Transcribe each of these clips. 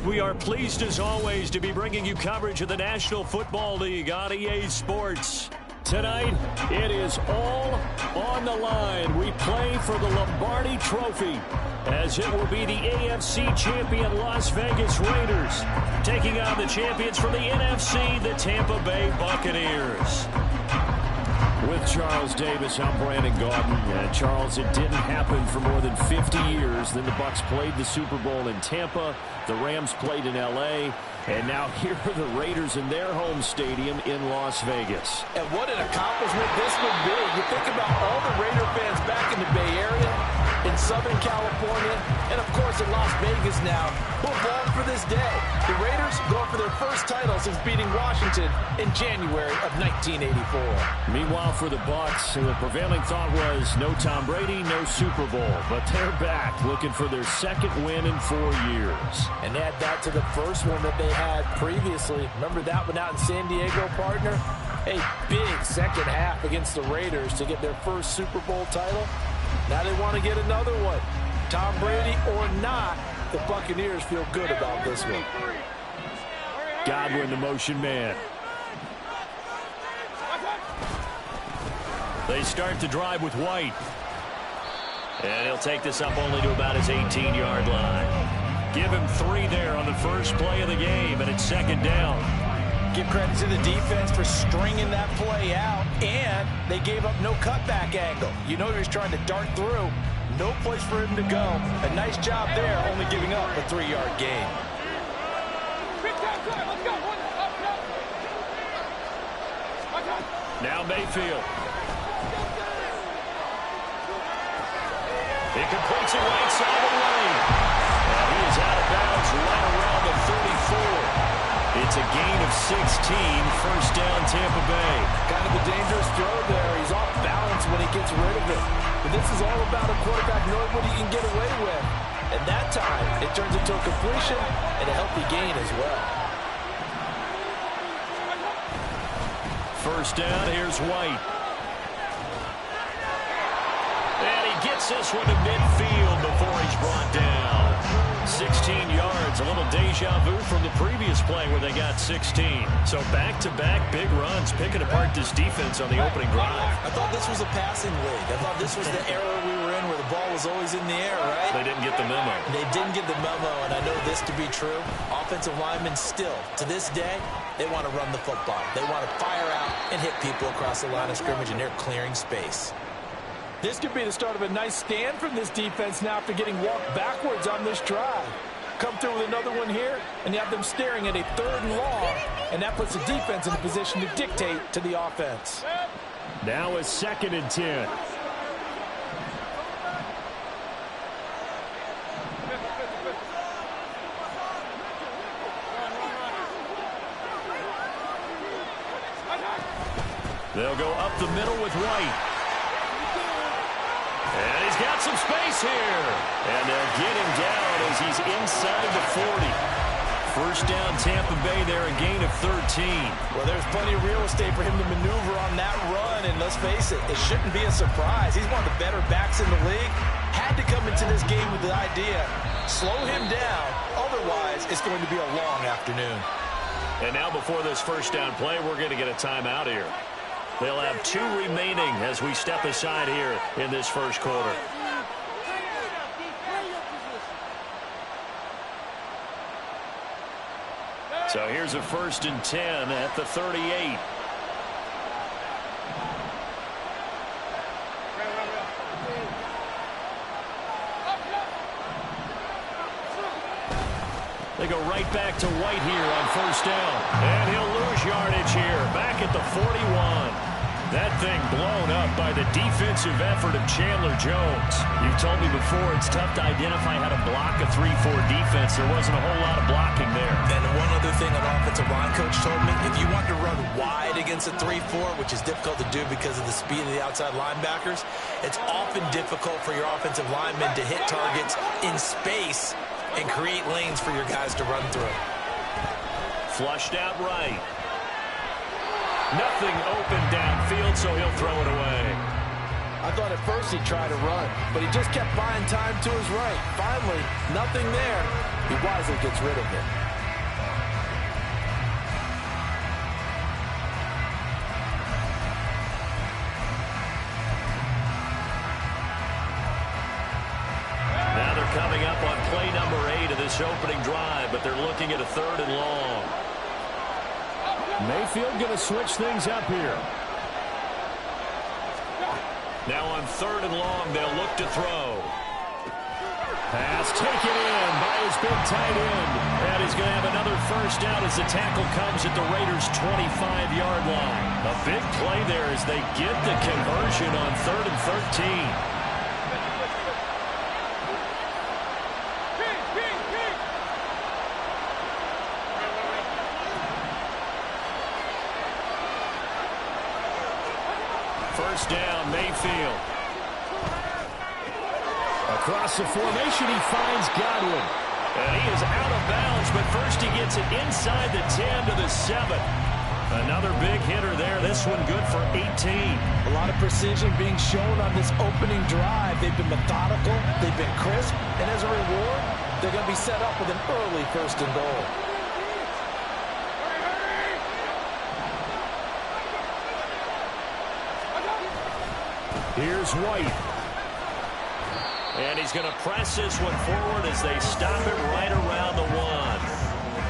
We are pleased as always to be bringing you coverage of the National Football League on EA Sports. Tonight, it is all on the line. We play for the Lombardi Trophy, as it will be the AFC champion Las Vegas Raiders taking on the champions from the NFC, the Tampa Bay Buccaneers. With Charles Davis, I'm Brandon Gaudin. Charles, it didn't happen for more than 50 years. Then the Bucs played the Super Bowl in Tampa. The Rams played in L.A. And now here are the Raiders in their home stadium in Las Vegas. And what an accomplishment this would be. You think about all the Raider fans back in the Bay Area, in Southern California, and of course in Las Vegas now, who have longed for this day. The Raiders going for their first title since beating Washington in January of 1984. Meanwhile, for the Bucs, the prevailing thought was no Tom Brady, no Super Bowl. But they're back looking for their second win in 4 years. And add that to the first one that they had previously. Remember that one out in San Diego, partner? A big second half against the Raiders to get their first Super Bowl title. Now they want to get another one. Tom Brady or not, the Buccaneers feel good about this one. Godwin, the motion man. They start the drive with White. And he'll take this up only to about his 18-yard line. Give him 3 there on the first play of the game, and it's second down. Give credit to the defense for stringing that play out, and they gave up no cutback angle. You know he was trying to dart through. No place for him to go. A nice job there, only giving up a 3-yard gain. Now Mayfield. He completes it right side of the lane. And he is out of bounds right around the 34. It's a gain of 16, first down Tampa Bay. Kind of a dangerous throw there. He's off balance when he gets rid of it. But this is all about a quarterback knowing what he can get away with. And that time, it turns into a completion and a healthy gain as well. First down, here's White. And he gets this one to midfield before he's brought down. 16 yards, a little deja vu from the previous play where they got 16. So back-to-back big runs, picking apart this defense on the opening drive. I thought this was a passing league. I thought this was the era we were in where the ball was always in the air, right? They didn't get the memo. They didn't get the memo, and I know this to be true. Offensive linemen still, to this day, they want to run the football. They want to fire out and hit people across the line of scrimmage, and they're clearing space. This could be the start of a nice stand from this defense now after getting walked backwards on this drive. Come through with another one here, and you have them staring at a 3rd and long, and that puts the defense in a position to dictate to the offense. Now a 2nd and 10. They'll go up the middle with White. And he's got some space here. And they'll get him down as he's inside the 40. First down Tampa Bay there, a gain of 13. Well, there's plenty of real estate for him to maneuver on that run. And let's face it, it shouldn't be a surprise. He's one of the better backs in the league. Had to come into this game with the idea, slow him down. Otherwise, it's going to be a long afternoon. And now before this first down play, we're going to get a timeout here. They'll have 2 remaining as we step aside here in this first quarter. So here's a 1st and 10 at the 38. They go right back to White here on first down. And he'll lose yardage here, back at the 41. That thing blown up by the defensive effort of Chandler Jones. You've told me before it's tough to identify how to block a 3-4 defense. There wasn't a whole lot of blocking there. And one other thing an offensive line coach told me, if you want to run wide against a 3-4, which is difficult to do because of the speed of the outside linebackers, it's often difficult for your offensive linemen to hit targets in space and create lanes for your guys to run through. Flushed out right. Nothing open downfield, so he'll throw it away. I thought at first he'd try to run, but he just kept buying time to his right. Finally, nothing there. He wisely gets rid of it. Now they're coming up on play number 8 of this opening drive, but they're looking at a 3rd and long. Mayfield going to switch things up here. Now on 3rd and long, they'll look to throw. Pass taken in by his big tight end. And he's going to have another first down as the tackle comes at the Raiders' 25-yard line. A big play there as they get the conversion on 3rd and 13. First down, Mayfield. Across the formation, he finds Godwin. And he is out of bounds, but first he gets it inside the 10 to the 7. Another big hitter there. This one good for 18. A lot of precision being shown on this opening drive. They've been methodical. They've been crisp. And as a reward, they're going to be set up with an early 1st and goal. Here's White. And he's going to press this one forward as they stop it right around the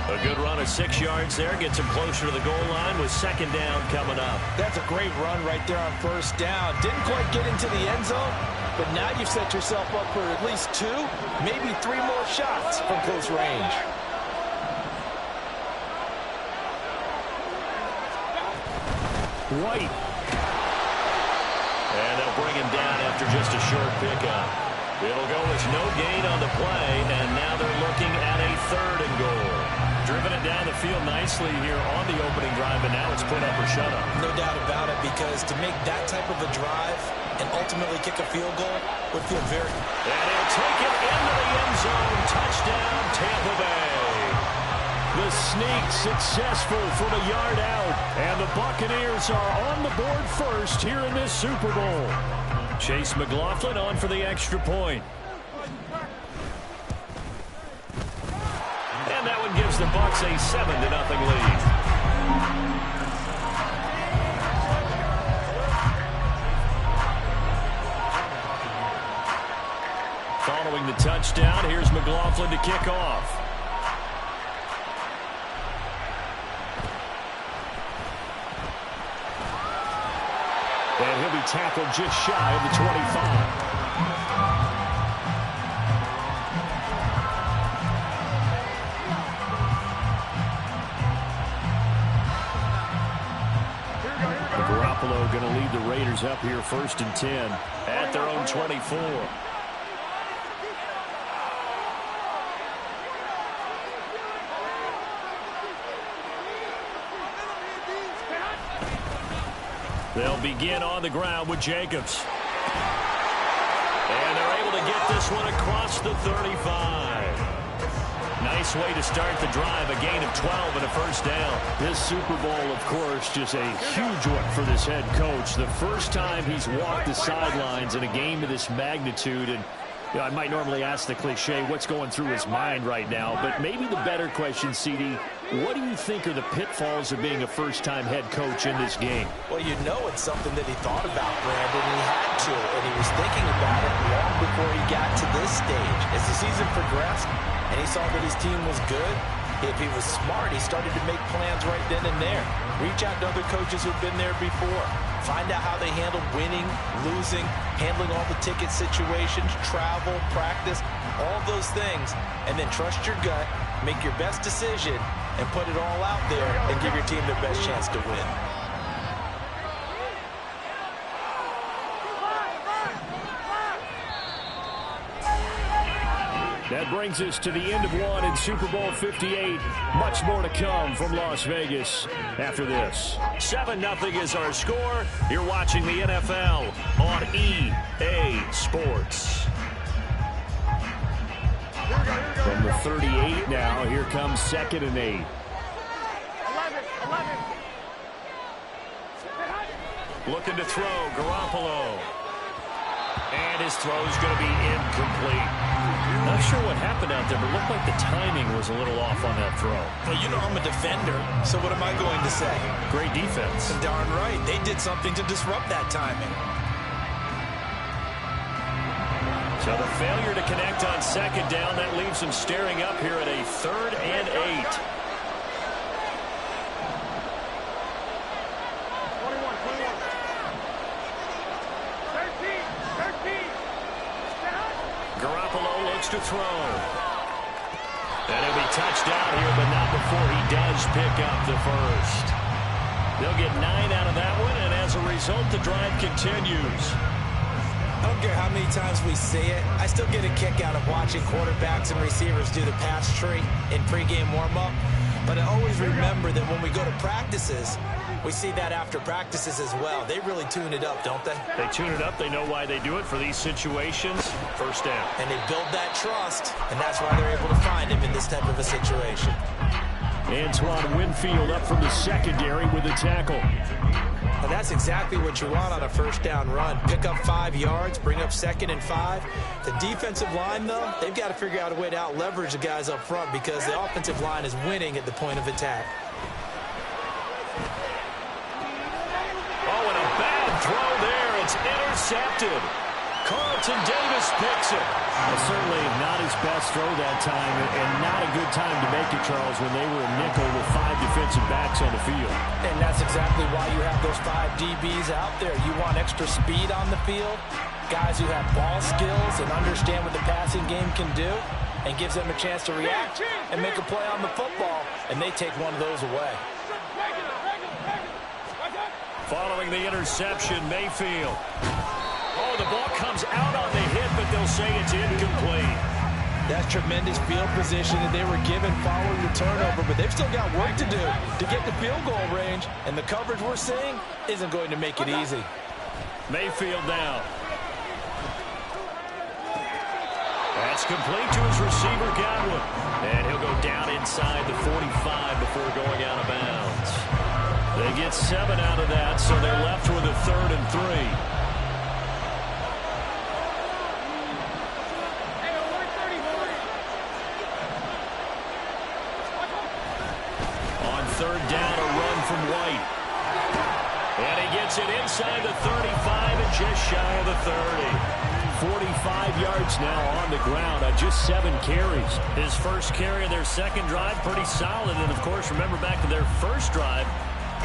1. A good run of 6 yards there. Gets him closer to the goal line with 2nd down coming up. That's a great run right there on 1st down. Didn't quite get into the end zone, but now you've set yourself up for at least 2, maybe 3 more shots from close range. White. And they'll bring him down after just a short pickup. It'll go as no gain on the play, and now they're looking at a 3rd and goal. Driven it down the field nicely here on the opening drive, and now it's put up or shut up. No doubt about it, because to make that type of a drive and ultimately kick a field goal would feel very... And he'll take it into the end zone. Touchdown, Tampa Bay. The sneak successful from a yard out. And the Buccaneers are on the board first here in this Super Bowl. Chase McLaughlin on for the extra point. And that one gives the Bucs a 7-0 lead. Following the touchdown, here's McLaughlin to kick off. And he'll be tackled just shy of the 25. Garoppolo going to lead the Raiders up here 1st and 10 at their own 24. They'll begin on the ground with Jacobs. And they're able to get this one across the 35. Nice way to start the drive. A gain of 12 and a first down. This Super Bowl, of course, just a huge one for this head coach. The first time he's walked the sidelines in a game of this magnitude. And you know, I might normally ask the cliche, what's going through his mind right now? But maybe the better question, CD, what do you think are the pitfalls of being a first-time head coach in this game? Well, you know it's something that he thought about, Brandon. He had to, and he was thinking about it long before he got to this stage. As the season progressed and he saw that his team was good, if he was smart, he started to make plans right then and there. Reach out to other coaches who've been there before. Find out how they handle winning, losing, handling all the ticket situations, travel, practice, all those things. And then trust your gut, make your best decision, and put it all out there and give your team the best chance to win. That brings us to the end of one in Super Bowl 58. Much more to come from Las Vegas after this. 7-0 is our score. You're watching the NFL on EA Sports. From the 38 now, here comes 2nd and 8. 11. Looking to throw, Garoppolo. And his throw's going to be incomplete. Not sure what happened out there, but it looked like the timing was a little off on that throw. Well, you know I'm a defender, so what am I going to say? Great defense. Darn right. They did something to disrupt that timing. So the failure to connect on second down, that leaves them staring up here at a 3rd and 8. To throw. And he'll be touched down here, but not before he does pick up the first. They'll get 9 out of that one, and as a result, the drive continues. I don't care how many times we see it. I still get a kick out of watching quarterbacks and receivers do the pass tree in pregame warm-up. But I always remember that when we go to practices, we see that after practices as well. They really tune it up, don't they? They tune it up. They know why they do it for these situations. First down. And they build that trust, and that's why they're able to find him in this type of a situation. Antoine Winfield up from the secondary with the tackle. And that's exactly what you want on a first down run. Pick up 5 yards, bring up 2nd and 5. The defensive line, though, they've got to figure out a way to out-leverage the guys up front because the offensive line is winning at the point of attack. Oh, and a bad throw there. It's intercepted. Carlton Davis picks it. Well, certainly not his best throw that time, and not a good time to make it, Charles, when they were a nickel with 5 defensive backs on the field. And that's exactly why you have those 5 DBs out there. You want extra speed on the field, guys who have ball skills and understand what the passing game can do, and gives them a chance to react and make a play on the football, and they take one of those away. Following the interception, Mayfield. Oh, the ball comes out on the hit, but they'll say it's incomplete. That's tremendous field position that they were given following the turnover, but they've still got work to do to get to field goal range, and the coverage we're seeing isn't going to make it easy. Mayfield now. That's complete to his receiver, Godwin. And he'll go down inside the 45 before going out of bounds. They get 7 out of that, so they're left with a 3rd and 3. Third down, a run from White. And he gets it inside the 35 and just shy of the 30. 45 yards now on the ground on just 7 carries. His first carry of their second drive, pretty solid. And, of course, remember back to their first drive,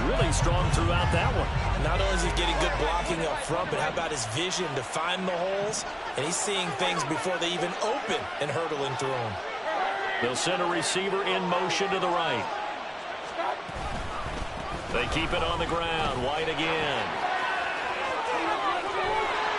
really strong throughout that one. Not only is he getting good blocking up front, but how about his vision to find the holes? And he's seeing things before they even open and hurdling through them. They'll send a receiver in motion to the right. They keep it on the ground. White again.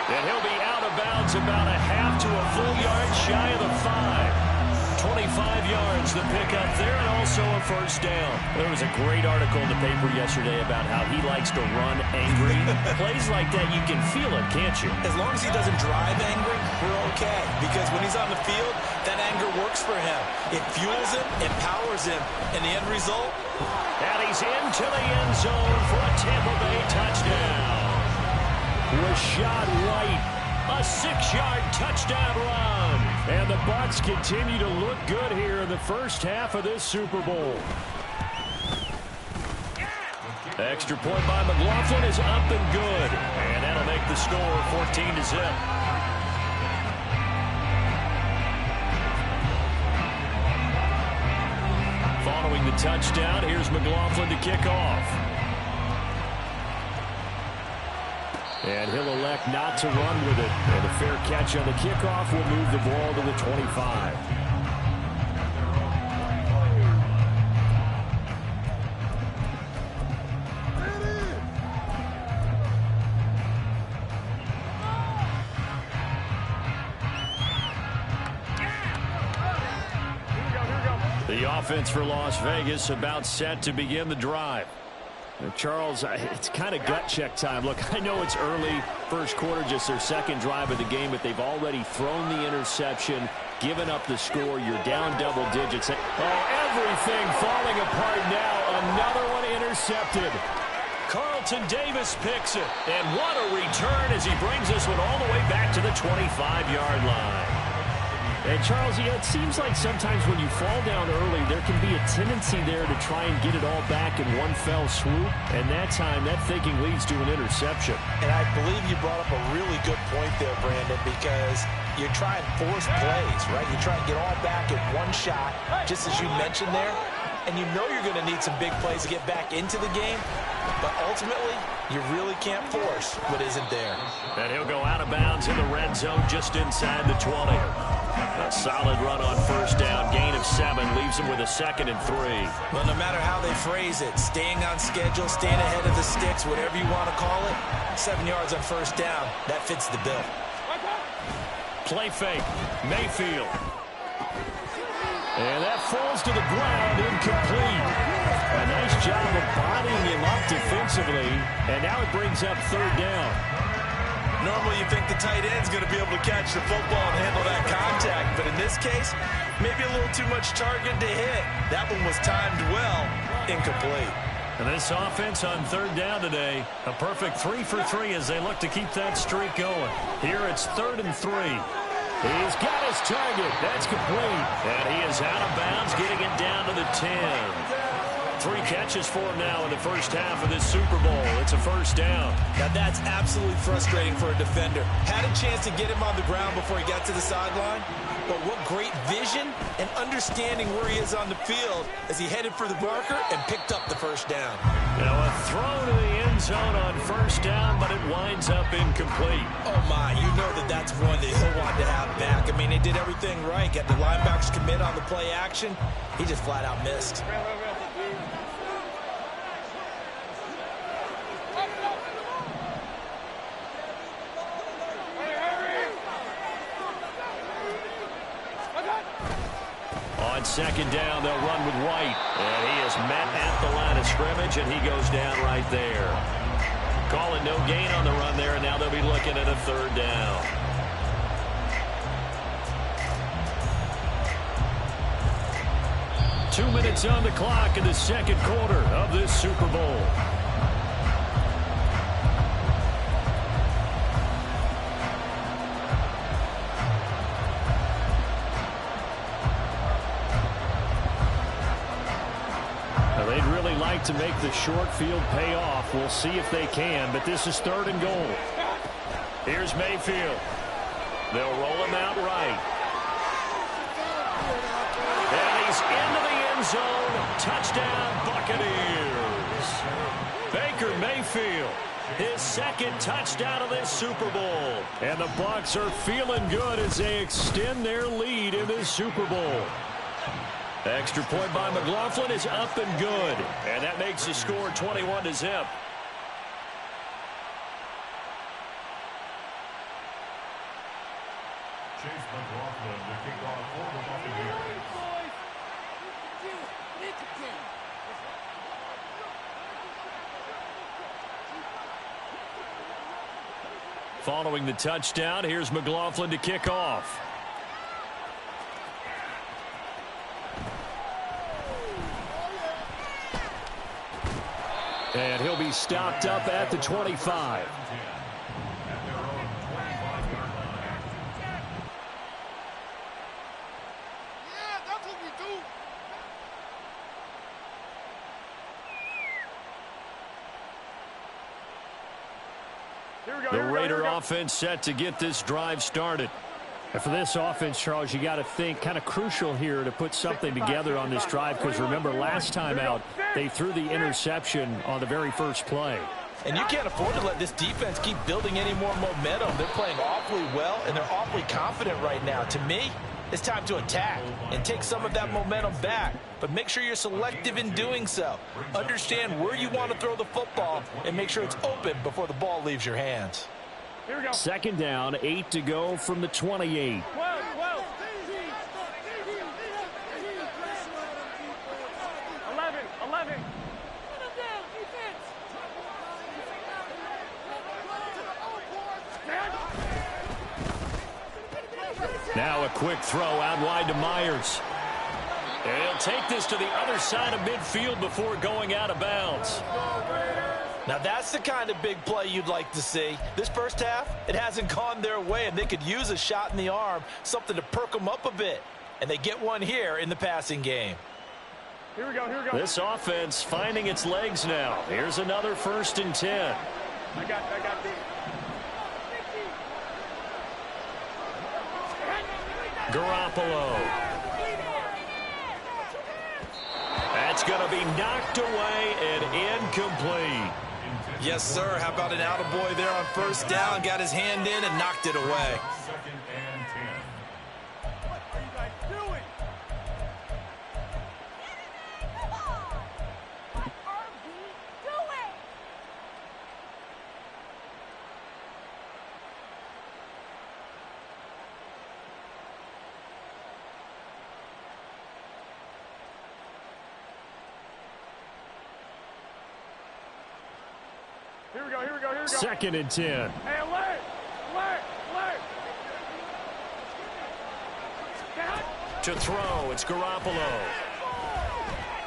And he'll be out of bounds about a half to a full yard shy of the 5. 25 yards, the pickup there, and also a first down. There was a great article in the paper yesterday about how he likes to run angry. Plays like that, you can feel it, can't you? As long as he doesn't drive angry, we're okay. Because when he's on the field, that anger works for him. It fuels him, empowers him, and the end result? And he's into the end zone for a Tampa Bay touchdown. Rashad White, a 6-yard touchdown run. And the Bucs continue to look good here in the first half of this Super Bowl. Extra point by McLaughlin is up and good. And that'll make the score 14-0. Following the touchdown, here's McLaughlin to kick off. And he'll elect not to run with it. And a fair catch on the kickoff will move the ball to the 25. The offense for Las Vegas about set to begin the drive. Charles, it's kind of gut check time. Look, I know it's early, first quarter, just their second drive of the game, but they've already thrown the interception, given up the score. You're down double digits. Oh, everything falling apart now. Another one intercepted. Carlton Davis picks it. And what a return as he brings this one all the way back to the 25-yard line. And, Charles, yeah, it seems like sometimes when you fall down early, there can be a tendency there to try and get it all back in one fell swoop. And that time, that thinking leads to an interception. And I believe you brought up a really good point there, Brandon, because you try and force plays, right? You try and get all back in one shot, just as you mentioned there. And you know you're going to need some big plays to get back into the game. But ultimately, you really can't force what isn't there. And he'll go out of bounds in the red zone just inside the 20. A solid run on first down, gain of 7, leaves him with a 2nd and 3. Well, no matter how they phrase it, staying on schedule, staying ahead of the sticks, whatever you want to call it, 7 yards on first down, that fits the bill. Play fake, Mayfield. And that falls to the ground, incomplete. A nice job of bodying him up defensively, and now it brings up 3rd down. Normally you think the tight end's going to be able to catch the football and handle that contact, but in this case, maybe a little too much target to hit. That one was timed well, incomplete. And this offense on 3rd down today, a perfect 3 for 3 as they look to keep that streak going. Here it's 3rd and 3. He's got his target. That's complete. And he is out of bounds, getting it down to the 10. 3 catches for him now in the first half of this Super Bowl. It's a first down. Now that's absolutely frustrating for a defender. Had a chance to get him on the ground before he got to the sideline, but what great vision and understanding where he is on the field as he headed for the marker and picked up the first down. Now a throw to the end zone on first down, but it winds up incomplete. Oh my, you know that's one that he'll want to have back. I mean, they did everything right. Got the linebackers commit on the play action. He just flat out missed. On 2nd down, they'll run with White. And he is met at the line of scrimmage, and he goes down right there. Call it no gain on the run there, and now they'll be looking at a 3rd down. Two minutes on the clock in the 2nd quarter of this Super Bowl. They'd really like to make the short field pay off. We'll see if they can, but this is 3rd and goal. Here's Mayfield. They'll roll him out right. And he's into the end zone. Touchdown, Buccaneers. Baker Mayfield, his 2nd touchdown of this Super Bowl. And the Bucs are feeling good as they extend their lead in this Super Bowl. Extra point by McLaughlin is up and good. And that makes the score 21-0. Following the touchdown, here's McLaughlin to kick off. And he'll be stopped up at the 25. The Raider offense set to get this drive started. And for this offense, Charles, you got to think kind of crucial here to put something together on this drive, because remember last time out they threw the interception on the very first play. And you can't afford to let this defense keep building any more momentum. They're playing awfully well, and they're awfully confident right now. To me, it's time to attack and take some of that momentum back. But make sure you're selective in doing so. Understand where you want to throw the football and make sure it's open before the ball leaves your hands. Here we go. 2nd down, 8 to go from the 28. Whoa. 11. Now a quick throw out wide to Myers. And he'll take this to the other side of midfield before going out of bounds. Now that's the kind of big play you'd like to see. This first half, it hasn't gone their way, and they could use a shot in the arm, something to perk them up a bit. And they get one here in the passing game. Here we go, here we go. This offense finding its legs now. Here's another 1st and 10. I got this. Garoppolo. That's going to be knocked away and incomplete. Yes, sir. How about an attaboy there on 1st down? Got his hand in and knocked it away. Here we go, here we go, here we go. 2nd and 10. Hey, alert! To throw, it's Garoppolo.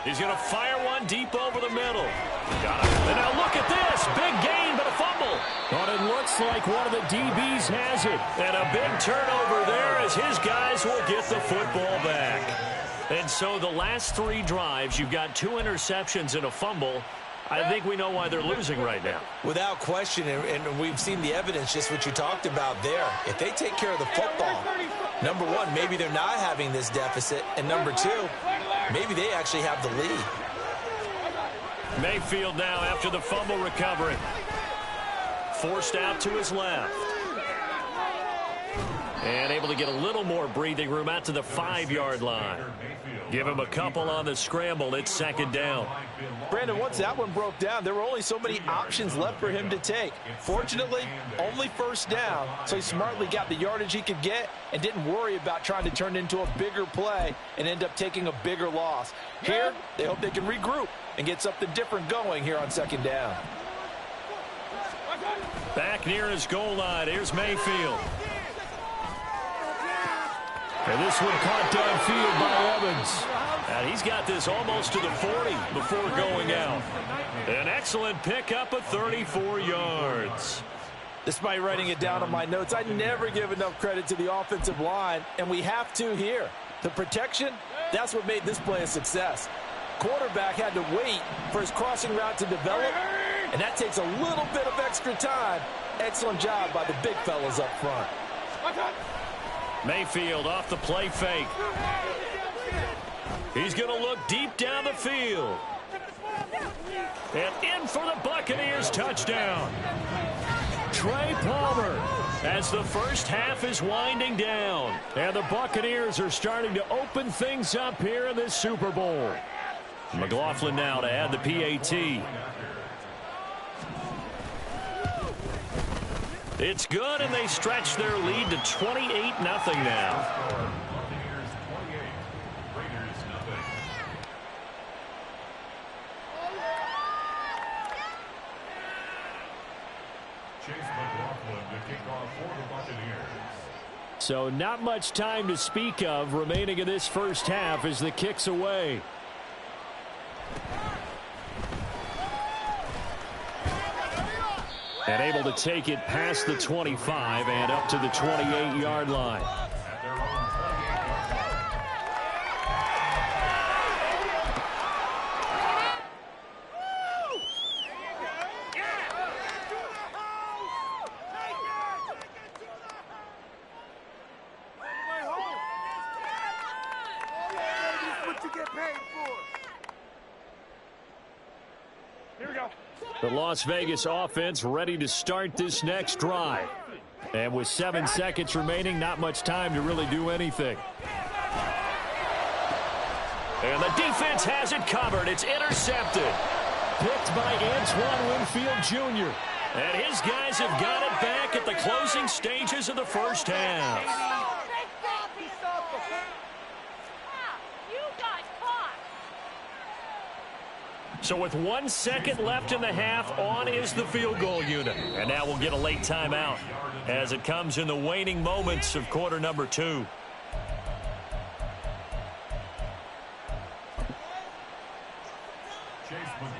He's going to fire one deep over the middle. Got it. And now look at this. Big gain, but a fumble. But it looks like one of the DBs has it. And a big turnover there as his guys will get the football back. And so the last 3 drives, you've got 2 interceptions and a fumble. I think we know why they're losing right now. Without question, and we've seen the evidence, just what you talked about there. If they take care of the football, number one, maybe they're not having this deficit, and number 2, maybe they actually have the lead. Mayfield now after the fumble recovery. Forced out to his left. And able to get a little more breathing room out to the 5-yard line. Give him a couple on the scramble. It's 2nd down. Brandon, once that one broke down, there were only so many options left for him to take. Fortunately, only 1st down, so he smartly got the yardage he could get and didn't worry about trying to turn it into a bigger play and end up taking a bigger loss. Here, they hope they can regroup and get something different going here on 2nd down. Back near his goal line. Here's Mayfield. And this one caught downfield by Evans. And he's got this almost to the 40 before going out. An excellent pickup of 34 yards. Despite writing it down on my notes, I never give enough credit to the offensive line, and we have to here. The protection, that's what made this play a success. Quarterback had to wait for his crossing route to develop, and that takes a little bit of extra time. Excellent job by the big fellas up front. Mayfield off the play fake. He's going to look deep down the field. And in for the Buccaneers touchdown. Trey Palmer as the first half is winding down. And the Buccaneers are starting to open things up here in this Super Bowl. McLaughlin now to add the PAT. It's good, and they stretch their lead to 28-0 now. So not much time to speak of remaining in this first half as the kick's away. And able to take it past the 25 and up to the 28-yard line. The Las Vegas offense ready to start this next drive. And with 7 seconds remaining, not much time to really do anything. And the defense has it covered. It's intercepted. Picked by Antoine Winfield Jr. And his guys have got it back at the closing stages of the first half. So with 1 second left in the half, on is the field goal unit. And now we'll get a late timeout as it comes in the waning moments of quarter number 2.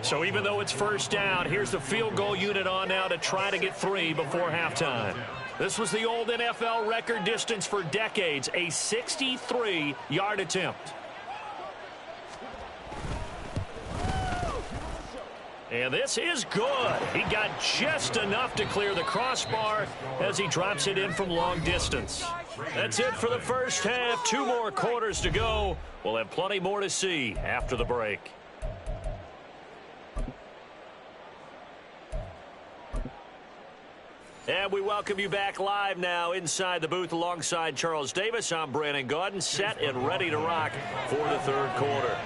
So even though it's first down, here's the field goal unit on now to try to get 3 before halftime. This was the old NFL record distance for decades, a 63-yard attempt. And this is good. He got just enough to clear the crossbar as he drops it in from long distance. That's it for the first half. 2 more quarters to go. We'll have plenty more to see after the break. And we welcome you back live now inside the booth alongside Charles Davis. I'm Brandon Gaudin, set and ready to rock for the third quarter.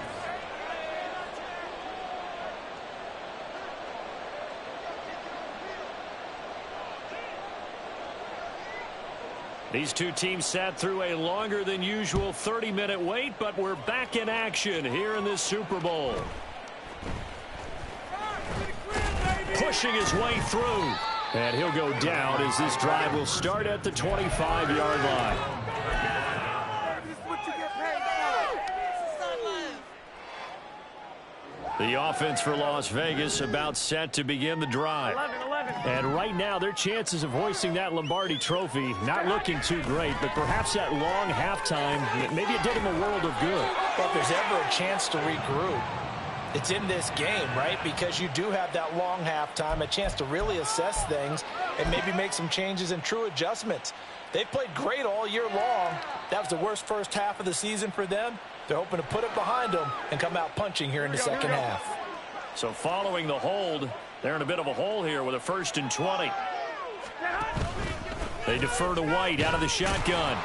These two teams sat through a longer than usual 30-minute wait, but we're back in action here in this Super Bowl. Pushing his way through. And he'll go down as this drive will start at the 25-yard line. The offense for Las Vegas about set to begin the drive. 11. And right now, their chances of hoisting that Lombardi trophy not looking too great, but perhaps that long halftime, maybe it did him a world of good. But if there's ever a chance to regroup, it's in this game, right? Because you do have that long halftime, a chance to really assess things and maybe make some changes and true adjustments. They've played great all year long. That was the worst first half of the season for them. They're hoping to put it behind them and come out punching here in the second half. So following the hold, they're in a bit of a hole here with a 1st and 20. They defer to White out of the shotgun.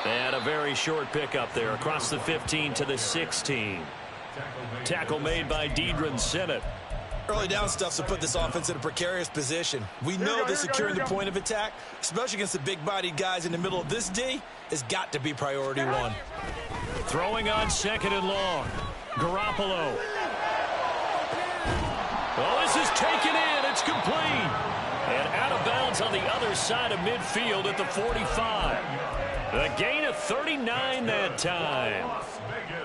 And a very short pickup there across the 15 to the 16. Tackle made by Deidron Sennett. Early down stuff to put this offense in a precarious position. We know that securing the point of attack, especially against the big-bodied guys in the middle of this D, has got to be priority 1. Throwing on 2nd and long. Garoppolo. Well, this is taken in. It's complete. And out of bounds on the other side of midfield at the 45. A gain of 39 that time.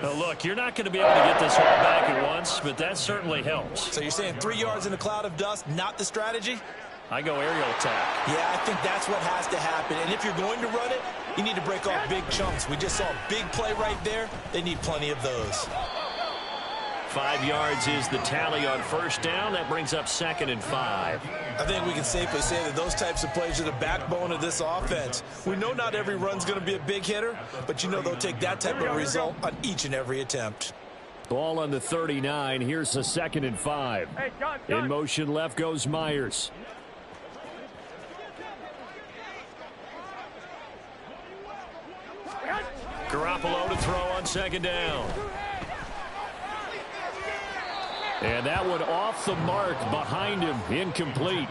Now, look, you're not going to be able to get this all back at once, but that certainly helps. So you're saying 3 yards in a cloud of dust, not the strategy? I go aerial attack. Yeah, I think that's what has to happen. And if you're going to run it, you need to break off big chunks. We just saw a big play right there. They need plenty of those. 5 yards is the tally on first down. That brings up 2nd and 5. I think we can safely say that those types of plays are the backbone of this offense. We know not every run's going to be a big hitter, but you know they'll take that type of result on each and every attempt. Ball on the 39. Here's the 2nd and 5. In motion left goes Myers. Garoppolo to throw on 2nd down. And that one off the mark behind him, incomplete.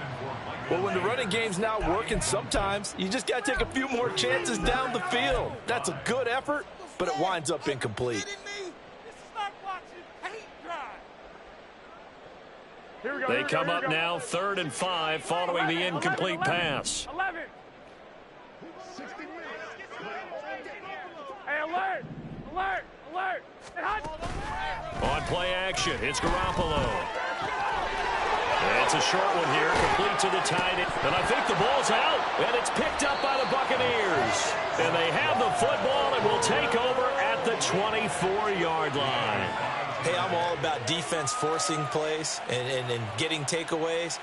Well, when the running game's not working, sometimes you just got to take a few more chances down the field. That's a good effort, but it winds up incomplete. They come up now 3rd and 5 following the incomplete pass. 11. Hey, alert! Alert! Alert! On play action, it's Garoppolo. It's a short one here, complete to the tight end. And I think the ball's out, and it's picked up by the Buccaneers. And they have the football and will take over at the 24-yard line. Hey, I'm all about defense forcing plays and getting takeaways.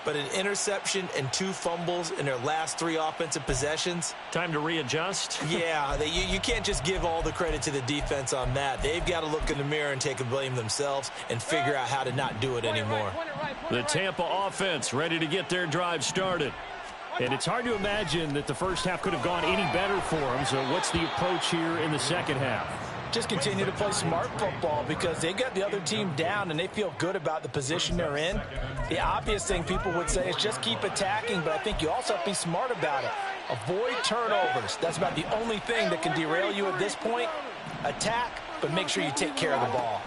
But an interception and 2 fumbles in their last 3 offensive possessions. Time to readjust? Yeah, you can't just give all the credit to the defense on that. They've got to look in the mirror and take a blame themselves and figure out how to not do it anymore. The Tampa offense ready to get their drive started. And it's hard to imagine that the first half could have gone any better for them. So what's the approach here in the second half? Just continue to play smart football because they got the other team down and they feel good about the position they're in. The obvious thing people would say is just keep attacking, but I think you also have to be smart about it. Avoid turnovers. That's about the only thing that can derail you at this point. Attack, but make sure you take care of the ball.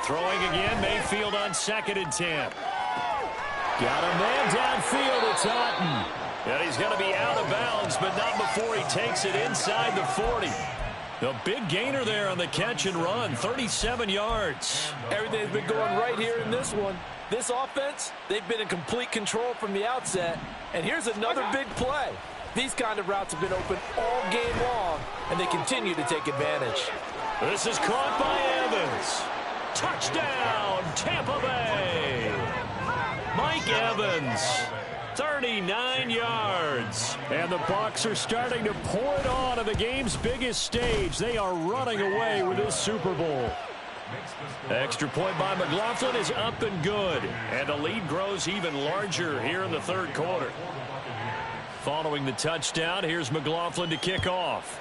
Throwing again, Mayfield on 2nd and 10. Got a man downfield, it's Otten. And he's going to be out of bounds, but not before he takes it inside the 40. The big gainer there on the catch and run, 37 yards. Everything's been going right here in this one. This offense, they've been in complete control from the outset. And here's another big play. These kind of routes have been open all game long, and they continue to take advantage. This is caught by Evans. Touchdown, Tampa Bay. Mike Evans, 39 yards. And the Bucs are starting to pour it on the game's biggest stage. They are running away with this Super Bowl. Extra point by McLaughlin is up and good. And the lead grows even larger here in the third quarter. Following the touchdown, here's McLaughlin to kick off.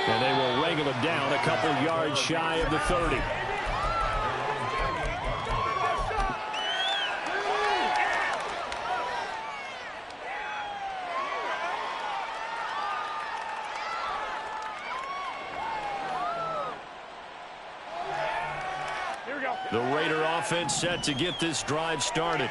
And they will wrangle him down a couple yards shy of the 30. The Raider offense set to get this drive started.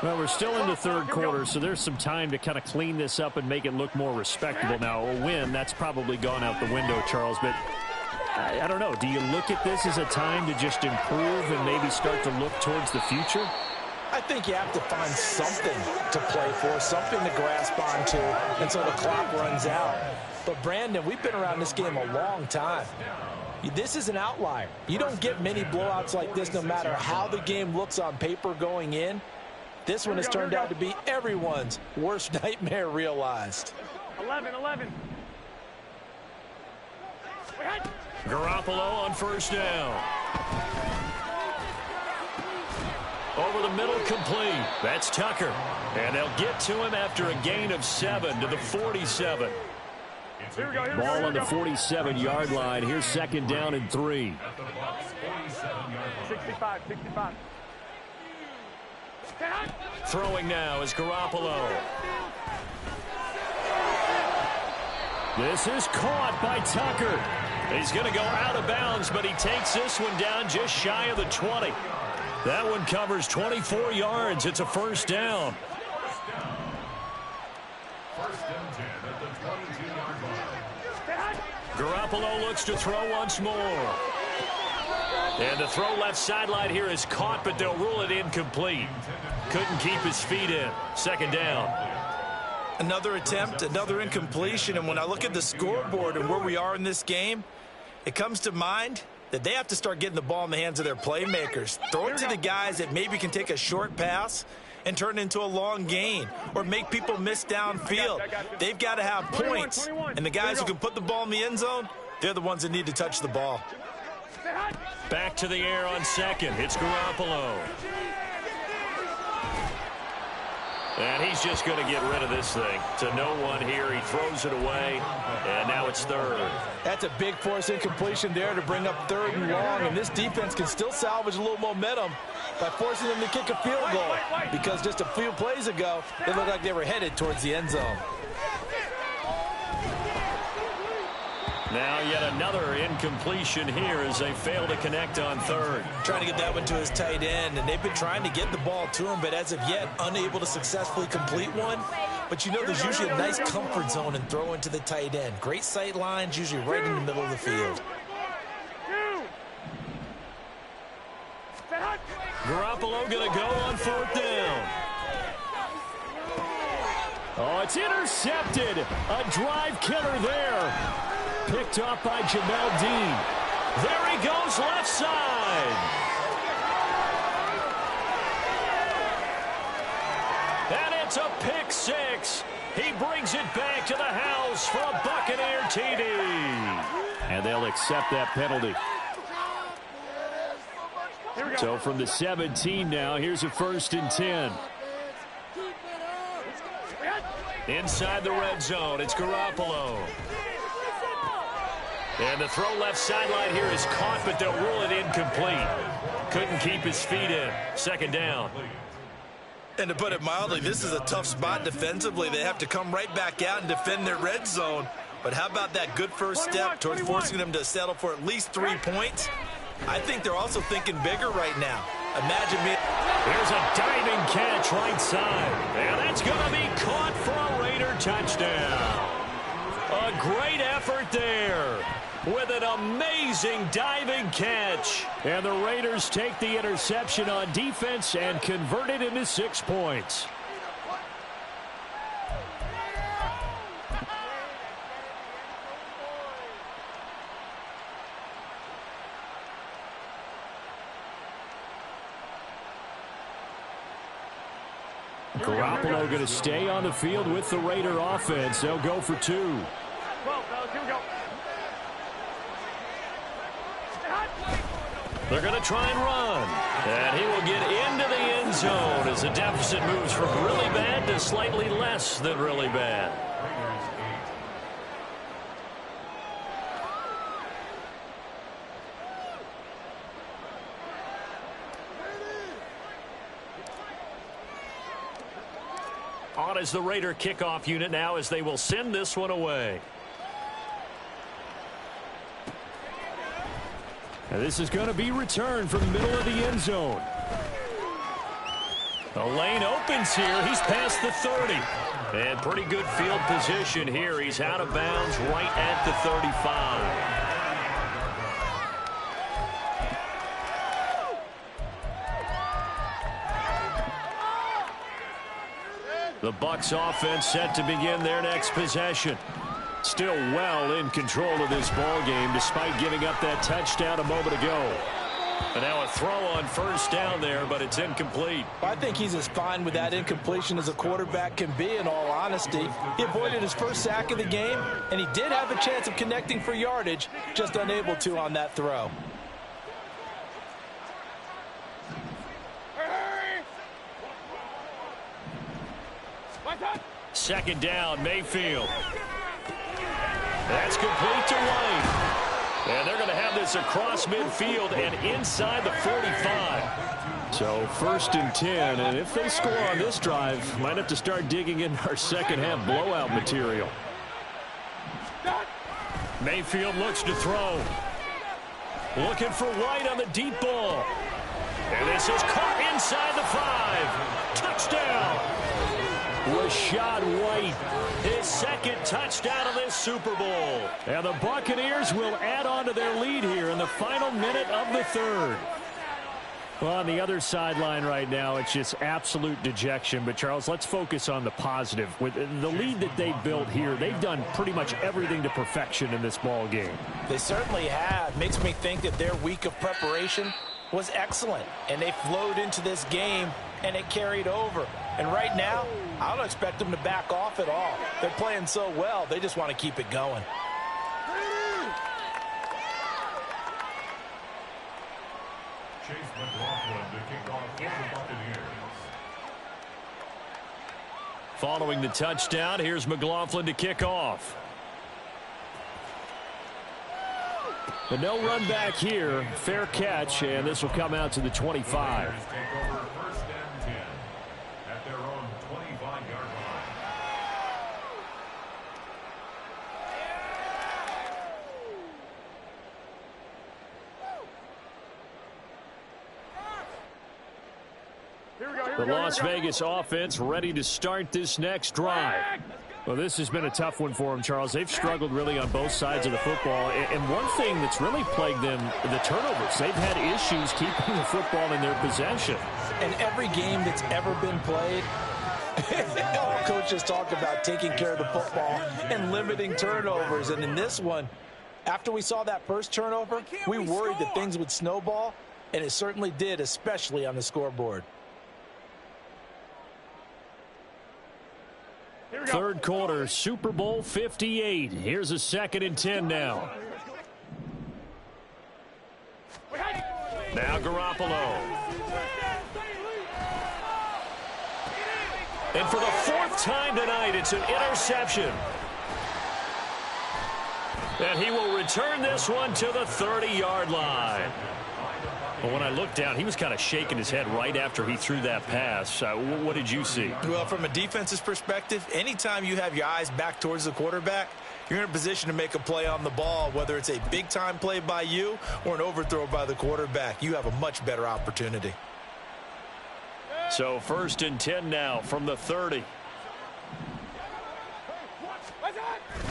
Well, we're still in the third quarter, so there's some time to kind of clean this up and make it look more respectable. Now, a win, that's probably gone out the window, Charles, but I don't know. Do you look at this as a time to just improve and maybe start to look towards the future? I think you have to find something to play for, something to grasp onto until the clock runs out. But, Brandon, we've been around this game a long time. This is an outlier. You don't get many blowouts like this no matter how the game looks on paper going in. This one has turned out to be everyone's worst nightmare realized. 11. Garoppolo on first down. Over the middle, complete. That's Tucker. And they'll get to him after a gain of 7 to the 47. Ball on the 47-yard line. Here's second down and 3. 65. Throwing now is Garoppolo. This is caught by Tucker. He's going to go out of bounds, but he takes this one down just shy of the 20. That one covers 24 yards. It's a first down. Garoppolo looks to throw once more. And the throw left sideline here is caught, but they'll rule it incomplete. Couldn't keep his feet in. Second down. Another attempt, another incompletion, and when I look at the scoreboard and where we are in this game, it comes to mind that they have to start getting the ball in the hands of their playmakers. Throw it to the guys that maybe can take a short pass and turn it into a long gain or make people miss downfield. They've got to have points, and the guys who can put the ball in the end zone, they're the ones that need to touch the ball. Back to the air on second. It's Garoppolo. And he's just going to get rid of this thing. To no one here. He throws it away, and now it's third. That's a big force incompletion there to bring up third and long, and this defense can still salvage a little momentum by forcing them to kick a field goal, because just a few plays ago, it looked like they were headed towards the end zone. Now yet another incompletion here as they fail to connect on third. Trying to get that one to his tight end, and they've been trying to get the ball to him, but as of yet, unable to successfully complete one. But you know there's usually a nice comfort zone in throwing to the tight end. Great sight lines, usually right in the middle of the field. Garoppolo going to go on fourth down. Oh, it's intercepted. A drive killer there. Picked off by Jamel Dean. There he goes left side. And it's a pick six. He brings it back to the house for a Buccaneer TD. And they'll accept that penalty. So from the 17 now, here's a 1st and 10. Inside the red zone, it's Garoppolo. And the throw left sideline here is caught, but they'll rule it incomplete. Couldn't keep his feet in. Second down. And to put it mildly, this is a tough spot defensively. They have to come right back out and defend their red zone. But how about that good first step towards forcing them to settle for at least 3 points? I think they're also thinking bigger right now. Imagine me. Here's a diving catch right side. And that's going to be caught for a Raider touchdown. A great effort there with an amazing diving catch. And the Raiders take the interception on defense and convert it into 6 points. Garoppolo going to stay on the field with the Raider offense. They'll go for 2. Well, here we go. They're going to try and run. And he will get into the end zone as the deficit moves from really bad to slightly less than really bad. On is the Raider kickoff unit now as they will send this one away. And this is going to be returned from the middle of the end zone. The lane opens here. He's past the 30. And pretty good field position here. He's out of bounds right at the 35. The Bucs offense set to begin their next possession. Still well in control of this ball game despite giving up that touchdown a moment ago. And now a throw on first down there, but it's incomplete. I think he's as fine with that incompletion as a quarterback can be, in all honesty. He avoided his first sack of the game, and he did have a chance of connecting for yardage, just unable to on that throw. Second down, Mayfield. That's complete to White. And they're going to have this across midfield and inside the 45. So 1st and 10, and if they score on this drive, might have to start digging in our second half blowout material. Mayfield looks to throw. Looking for White on the deep ball. And this is caught inside the 5. Touchdown. Rashad White, his second touchdown of this Super Bowl. And the Buccaneers will add on to their lead here in the final minute of the 3rd. Well, on the other sideline right now, it's just absolute dejection. But, Charles, let's focus on the positive. With the lead that they built here, they've done pretty much everything to perfection in this ball game. They certainly have. Makes me think that their week of preparation was excellent. And they flowed into this game, and it carried over. And right now, I don't expect them to back off at all. They're playing so well, they just want to keep it going. Following the touchdown, here's McLaughlin to kick off. But no run back here. Fair catch, and this will come out to the 25. The Las Vegas offense ready to start this next drive. Well, this has been a tough one for them, Charles. They've struggled really on both sides of the football. And one thing that's really plagued them, the turnovers. They've had issues keeping the football in their possession. And every game that's ever been played, all coaches talk about taking care of the football and limiting turnovers. And in this one, after we saw that first turnover, we worried that things would snowball, and it certainly did, especially on the scoreboard. Third quarter, Super Bowl 58. Here's a 2nd and 10 now. Now Garoppolo. And for the 4th time tonight, it's an interception. And he will return this one to the 30-yard line. Well, when I looked down, he was kind of shaking his head right after he threw that pass. What did you see? Well, from a defense's perspective, anytime you have your eyes back towards the quarterback, you're in a position to make a play on the ball, whether it's a big-time play by you or an overthrow by the quarterback. You have a much better opportunity. So 1st and 10 now from the 30.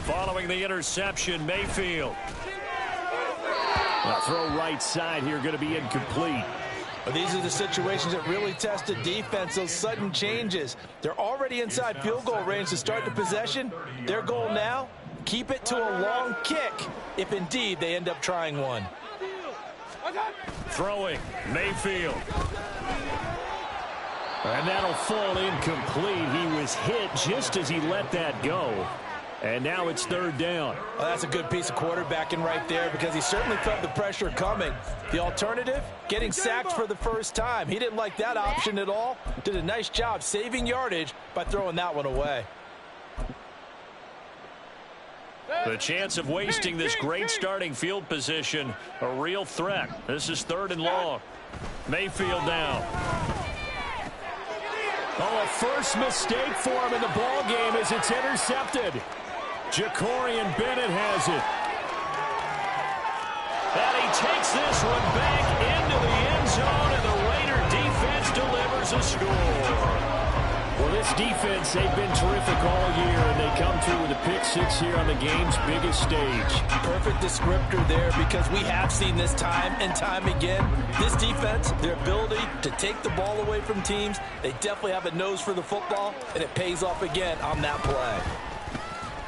Following the interception, Mayfield. Now throw right side here, going to be incomplete. Well, these are the situations that really test the defense, those sudden changes. They're already inside field goal range to start the possession. Their goal now, keep it to a long kick, if indeed they end up trying one. Throwing, Mayfield. And that'll fall incomplete. He was hit just as he let that go. And now it's 3rd down. Well, that's a good piece of quarterbacking right there because he certainly felt the pressure coming. The alternative, getting sacked for the first time. He didn't like that option at all. Did a nice job saving yardage by throwing that one away. The chance of wasting this great starting field position, a real threat. This is 3rd and long. Mayfield down. Oh, a first mistake for him in the ball game as it's intercepted. Jacorian Bennett has it. And he takes this one back into the end zone, and the Raider defense delivers a score. Well, this defense, they've been terrific all year, and they come through with a pick six here on the game's biggest stage. Perfect descriptor there because we have seen this time and time again. This defense, their ability to take the ball away from teams, they definitely have a nose for the football, and it pays off again on that play.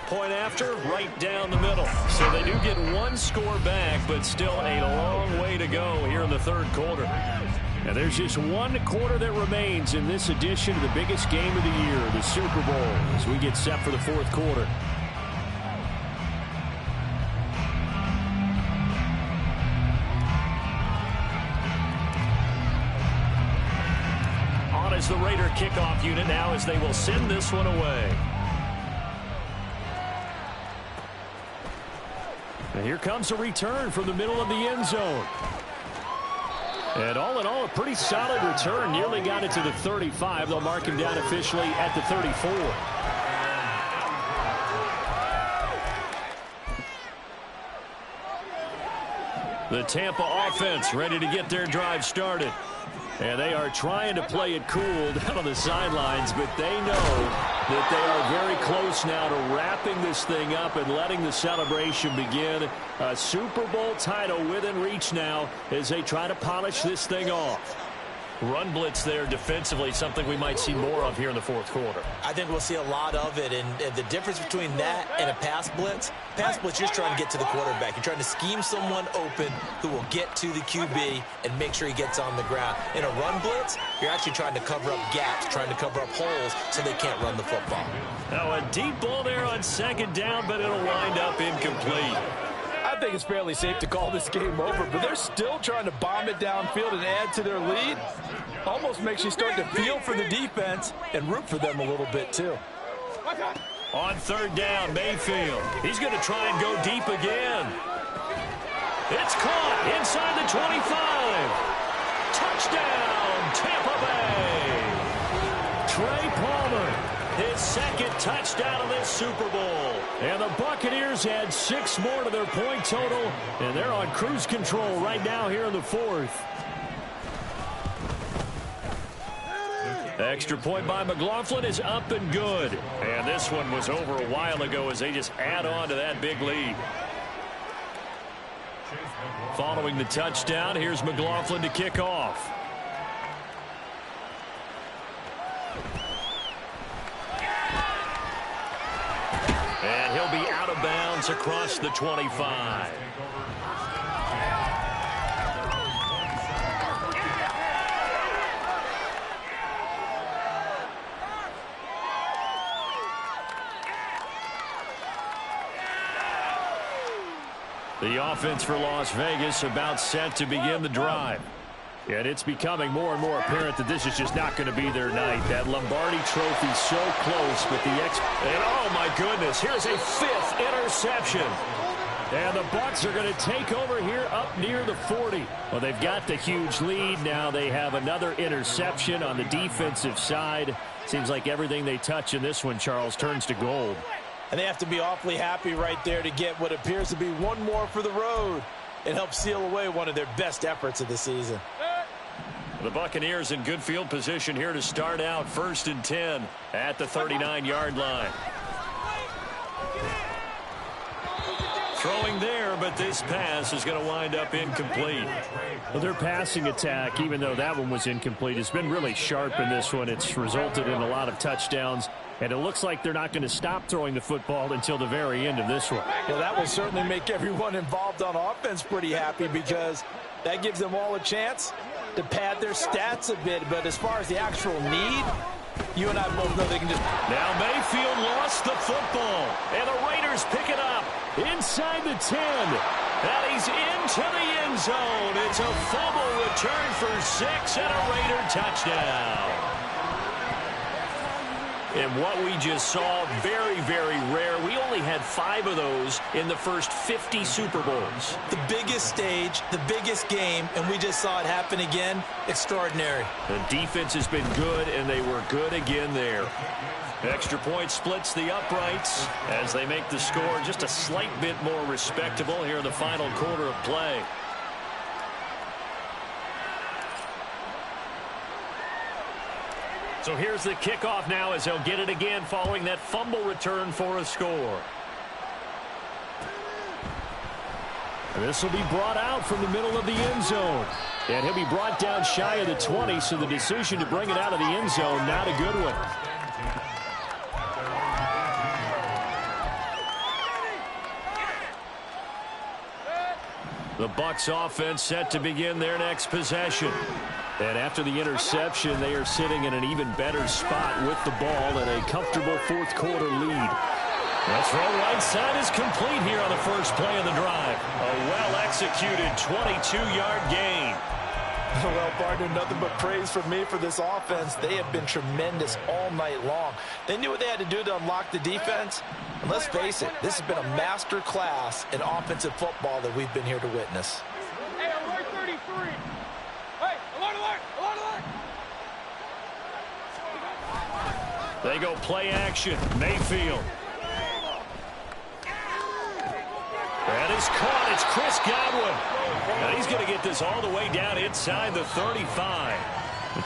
Point after, right down the middle. So they do get one score back, but still a long way to go here in the 3rd quarter. And there's just one quarter that remains in this edition of the biggest game of the year, the Super Bowl, as we get set for the 4th quarter. On is the Raider kickoff unit now as they will send this one away. And here comes a return from the middle of the end zone. And all in all, a pretty solid return. Nearly got it to the 35. They'll mark him down officially at the 34. The Tampa offense ready to get their drive started. And they are trying to play it cool down on the sidelines, but they know that they are very close now to wrapping this thing up and letting the celebration begin. A Super Bowl title within reach now as they try to polish this thing off. Run blitz there defensively, something we might see more of here in the 4th quarter. I think we'll see a lot of it, and the difference between that and a pass blitz, you're just trying to get to the quarterback. You're trying to scheme someone open who will get to the QB and make sure he gets on the ground. In a run blitz, you're actually trying to cover up gaps, trying to cover up holes so they can't run the football. Now a deep ball there on 2nd down, but it'll wind up incomplete. I think it's fairly safe to call this game over, but they're still trying to bomb it downfield and add to their lead. Almost makes you start to feel for the defense and root for them a little bit, too. On 3rd down, Mayfield. He's going to try and go deep again. It's caught inside the 25. Touchdown, Tampa Bay. Trey Palmer, his 2nd touchdown of this Super Bowl. And the Buccaneers add 6 more to their point total, and they're on cruise control right now here in the 4th. Extra point by McLaughlin is up and good. And this one was over a while ago as they just add on to that big lead. Following the touchdown, here's McLaughlin to kick off. And he'll be out of bounds across the 25. The offense for Las Vegas about set to begin the drive. And it's becoming more and more apparent that this is just not going to be their night. That Lombardi trophy so close, but and oh my goodness, here's a 5th interception. And the Bucs are going to take over here up near the 40. Well, they've got the huge lead. Now they have another interception on the defensive side. Seems like everything they touch in this one, Charles, turns to gold. And they have to be awfully happy right there to get what appears to be one more for the road. It helps seal away one of their best efforts of the season. The Buccaneers in good field position here to start out 1st and 10 at the 39-yard line. Throwing there, but this pass is going to wind up incomplete. Well, their passing attack, even though that one was incomplete, has been really sharp in this one. It's resulted in a lot of touchdowns, and it looks like they're not going to stop throwing the football until the very end of this one. Well, that will certainly make everyone involved on offense pretty happy because that gives them all a chance to pad their stats a bit. But as far as the actual need, you and I both know they can just... Now Mayfield lost the football, and the Raiders pick it up inside the 10. And he's into the end zone. It's a fumble return for 6 and a Raider touchdown. And what we just saw, very, very rare. We only had 5 of those in the first 50 Super Bowls. The biggest stage, the biggest game, and we just saw it happen again. Extraordinary. The defense has been good, and they were good again there. Extra point splits the uprights as they make the score just a slight bit more respectable here in the final quarter of play. So here's the kickoff now as they'll get it again following that fumble return for a score. And this will be brought out from the middle of the end zone. And he'll be brought down shy of the 20, so the decision to bring it out of the end zone, not a good one. The Bucs offense set to begin their next possession. And after the interception, they are sitting in an even better spot with the ball and a comfortable fourth quarter lead. That throw right side is complete here on the first play of the drive. A well-executed 22-yard gain. Well, partner, nothing but praise from me for this offense. They have been tremendous all night long. They knew what they had to do to unlock the defense. And let's face it, this has been a master class in offensive football that we've been here to witness. Hey, alert 33. Hey, alert, alert, alert, alert. They go play action. Mayfield. That is caught. It's Chris Godwin. And he's going to get this all the way down inside the 35.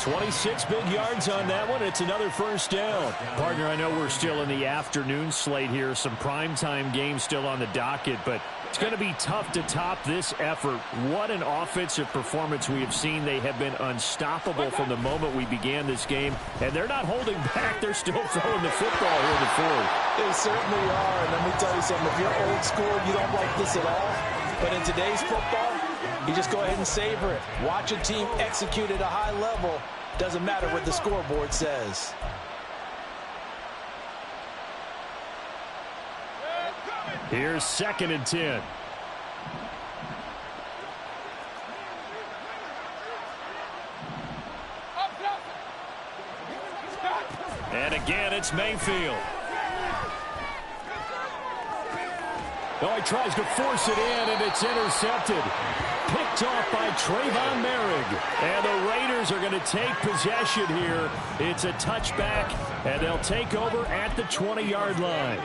26 big yards on that one. It's another first down. Partner, I know we're still in the afternoon slate here. Some primetime games still on the docket, but it's going to be tough to top this effort. What an offensive performance we have seen. They have been unstoppable from the moment we began this game, and they're not holding back. They're still throwing the football here in the fourth. They certainly are, and let me tell you something. If you're old school, you don't like this at all. But in today's football, you just go ahead and savor it. Watch a team execute at a high level. Doesn't matter what the scoreboard says. Here's 2nd and 10. And again, it's Mayfield. Oh, he tries to force it in, and it's intercepted. Picked off by Trayvon Merrick. And the Raiders are going to take possession here. It's a touchback, and they'll take over at the 20-yard line.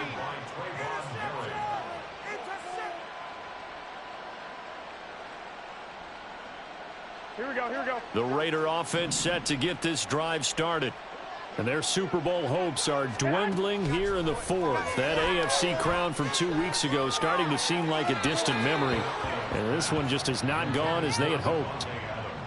Here we go, here we go. The Raider offense set to get this drive started. And their Super Bowl hopes are dwindling here in the fourth. That AFC crown from 2 weeks ago starting to seem like a distant memory. And this one just has not gone as they had hoped.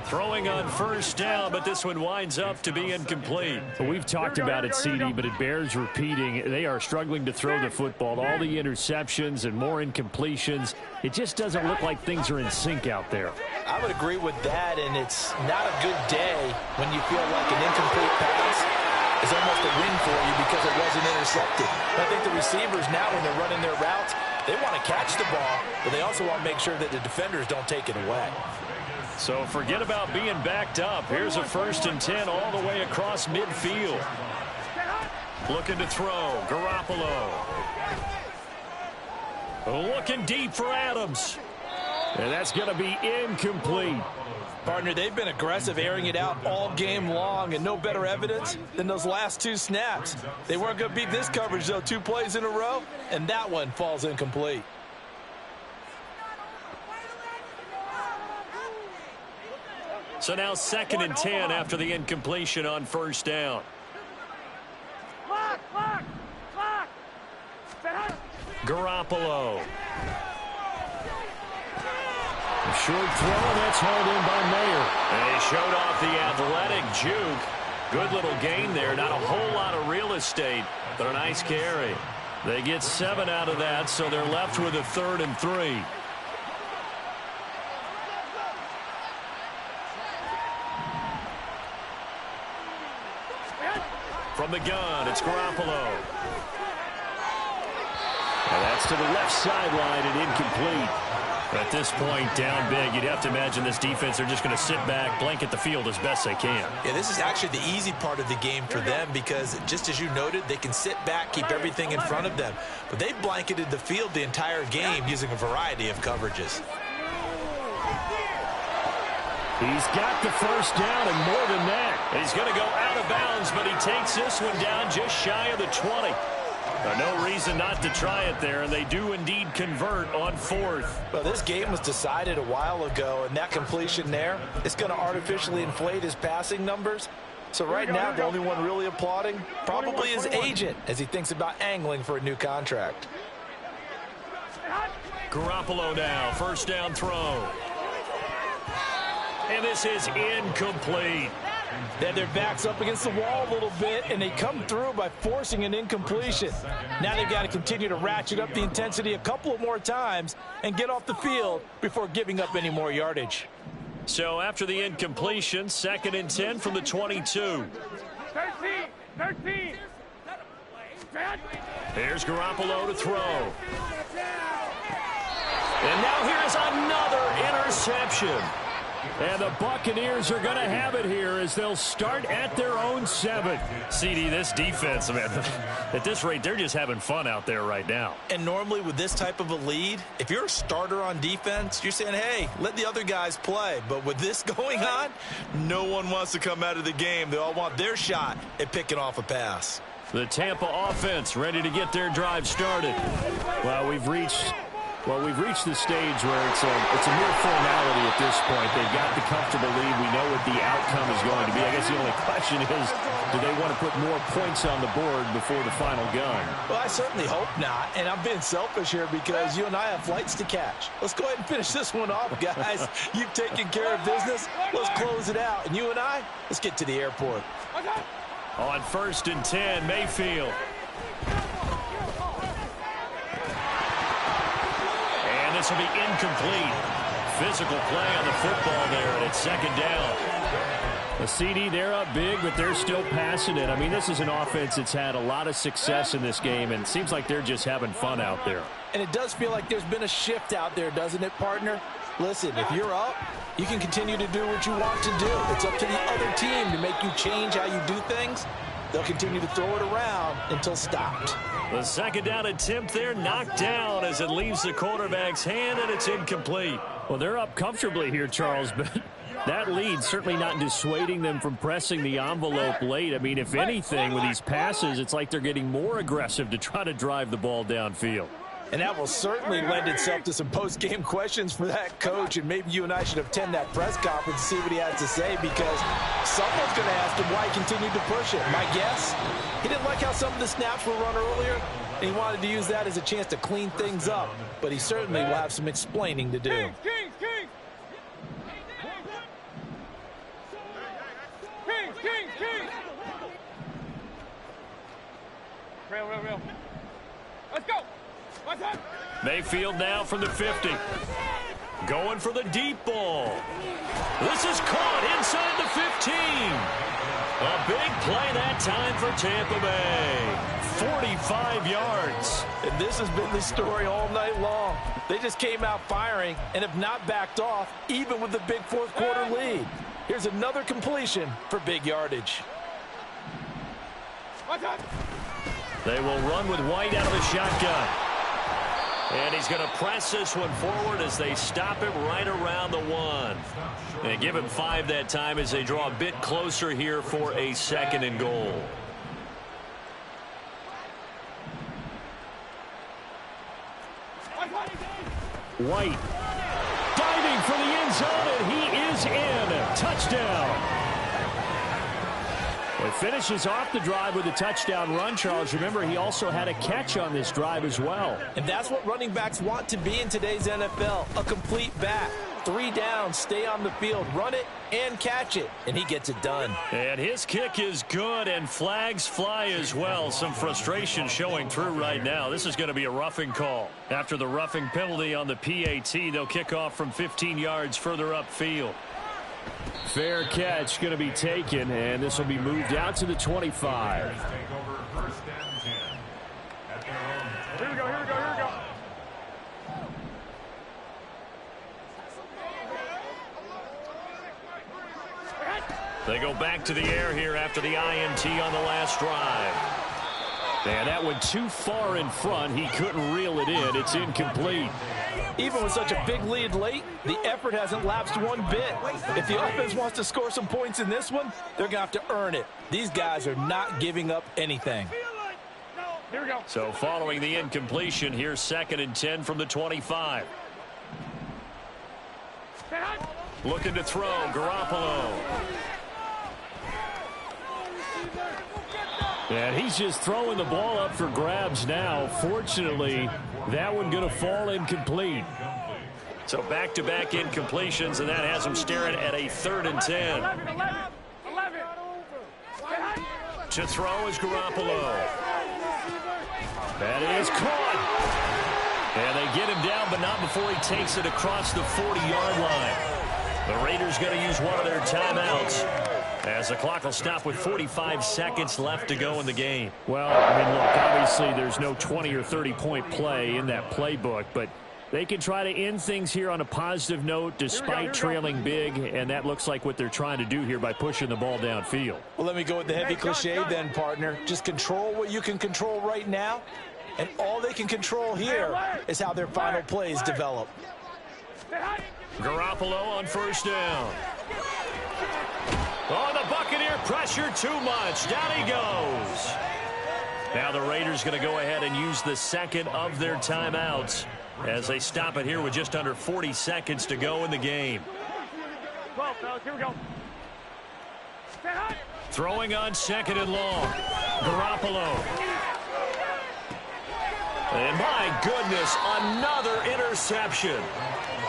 Throwing on first down, but this one winds up to be incomplete. Well, we've talked about it, CD, but it bears repeating. They are struggling to throw the football. All the interceptions and more incompletions. It just doesn't look like things are in sync out there. I would agree with that, and it's not a good day when you feel like an incomplete pass is almost a win for you because it wasn't intercepted. I think the receivers now, when they're running their routes, they want to catch the ball, but they also want to make sure that the defenders don't take it away. So forget about being backed up. Here's a 1st and 10 all the way across midfield. Looking to throw. Garoppolo. Looking deep for Adams. And that's going to be incomplete. Partner, they've been aggressive, airing it out all game long, and no better evidence than those last 2 snaps. They weren't going to beat this coverage, though, 2 plays in a row, and that one falls incomplete. So now 2nd and 10 after the incompletion on first down. Clock, clock, clock. Garoppolo. A short throw, that's hauled in by Mayer. And he showed off the athletic juke. Good little gain there. Not a whole lot of real estate, but a nice carry. They get 7 out of that, so they're left with a 3rd and 3. From the gun, it's Garoppolo. And that's to the left sideline and incomplete. At this point, down big, you'd have to imagine this defense are just going to sit back, blanket the field as best they can. Yeah, this is actually the easy part of the game for them because, just as you noted, they can sit back, keep everything in front of them. But they blanketed the field the entire game using a variety of coverages. He's got the first down and more than that. He's going to go out of bounds, but he takes this one down just shy of the 20. No reason not to try it there, and they do indeed convert on 4th. Well, this game was decided a while ago, and that completion there is going to artificially inflate his passing numbers. So right now, the only one really applauding probably his agent as he thinks about angling for a new contract. Garoppolo now, first down throw. And this is incomplete. They had their backs up against the wall a little bit, and they come through by forcing an incompletion. Now they've got to continue to ratchet up the intensity a couple of more times and get off the field before giving up any more yardage. So after the incompletion, 2nd and 10 from the 22. 13. Here's Garoppolo to throw. And now here's another interception. And the Buccaneers are going to have it here as they'll start at their own 7. CD, this defense, man, at this rate, they're just having fun out there right now. And normally with this type of a lead, if you're a starter on defense, you're saying, hey, let the other guys play. But with this going on, no one wants to come out of the game. They all want their shot at picking off a pass. The Tampa offense ready to get their drive started. Well, we've reached the stage where it's a mere formality at this point. They've got the comfortable lead. We know what the outcome is going to be. I guess the only question is, do they want to put more points on the board before the final gun? Well, I certainly hope not, and I'm being selfish here because you and I have flights to catch. Let's go ahead and finish this one off, guys. You've taken care of business. Let's close it out. And you and I, let's get to the airport. On 1st and 10, Mayfield. This will be incomplete. Physical play on the football there, and it's 2nd down. The CD, they're up big, but they're still passing it. I mean, this is an offense that's had a lot of success in this game, and it seems like they're just having fun out there. And it does feel like there's been a shift out there, doesn't it, partner? Listen, if you're up, you can continue to do what you want to do. It's up to the other team to make you change how you do things. They'll continue to throw it around until stopped. The 2nd down attempt there knocked down as it leaves the quarterback's hand, and it's incomplete. Well, they're up comfortably here, Charles, but that lead certainly not dissuading them from pressing the envelope late. I mean, if anything, with these passes, it's like they're getting more aggressive to try to drive the ball downfield. And that will certainly lend itself to some post-game questions for that coach. And maybe you and I should attend that press conference and see what he has to say, because someone's going to ask him why he continued to push it. My guess, he didn't like how some of the snaps were run earlier, and he wanted to use that as a chance to clean things up. But he certainly will have some explaining to do. Kings. Real. Let's go. Mayfield now from the 50. Going for the deep ball. This is caught inside the 15. A big play that time for Tampa Bay. 45 yards. And this has been the story all night long. They just came out firing and have not backed off, even with the big fourth-quarter lead. Here's another completion for big yardage. They will run with White out of the shotgun. And he's going to press this one forward as they stop him right around the 1. And give him 5 that time as they draw a bit closer here for a 2nd and goal. White diving for the end zone, and he is in. Touchdown. Well, he finishes off the drive with a touchdown run, Charles. Remember, he also had a catch on this drive as well. And that's what running backs want to be in today's NFL, a complete back. 3 downs, stay on the field, run it, and catch it, and he gets it done. And his kick is good, and flags fly as well. Some frustration showing through right now. This is going to be a roughing call. After the roughing penalty on the PAT, they'll kick off from 15 yards further upfield. Fair catch going to be taken, and this will be moved out to the 25. Here we go, here we go, here we go. They go back to the air here after the INT on the last drive. And that went too far in front. He couldn't reel it in. It's incomplete. Even with such a big lead late, the effort hasn't lapsed one bit. If the offense wants to score some points in this one, they're going to have to earn it. These guys are not giving up anything. Here we go. So following the incompletion, here's 2nd and 10 from the 25. Looking to throw, Garoppolo. And he's just throwing the ball up for grabs now. Fortunately, that one going to fall incomplete. So back-to-back incompletions, and that has him staring at a 3rd and 10. 11. To throw is Garoppolo. That is caught. And they get him down, but not before he takes it across the 40-yard line. The Raiders going to use one of their timeouts, as the clock will stop with 45 seconds left to go in the game. Well, I mean, look, obviously there's no 20 or 30-point play in that playbook, but they can try to end things here on a positive note despite trailing big, and that looks like what they're trying to do here by pushing the ball downfield. Well, let me go with the heavy cliche then, partner. Just control what you can control right now, and all they can control here is how their final plays develop. Garoppolo on 1st down. Oh, the Buccaneer pressure too much. Down he goes. Now the Raiders going to go ahead and use the 2nd of their timeouts as they stop it here with just under 40 seconds to go in the game. 12, fellas, here we go. Throwing on 2nd and long. Garoppolo. And my goodness, another interception.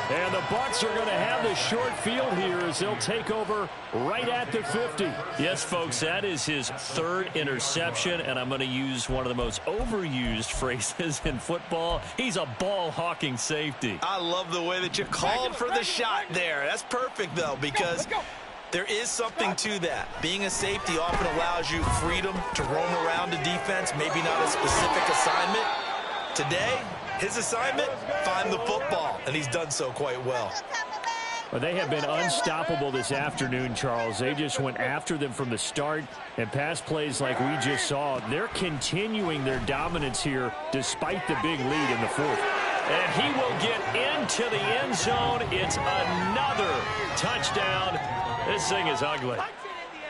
And the Bucs are going to have the short field here as they'll take over right at the 50. Yes, folks, that is his 3rd interception, and I'm going to use one of the most overused phrases in football. He's a ball-hawking safety. I love the way that you called for the shot there. That's perfect, though, because there is something to that. Being a safety often allows you freedom to roam around the defense, maybe not a specific assignment. Today, his assignment, find the football, and he's done so quite well. Well, they have been unstoppable this afternoon, Charles. They just went after them from the start, and pass plays like we just saw, they're continuing their dominance here despite the big lead in the 4th. And he will get into the end zone. It's another touchdown. This thing is ugly.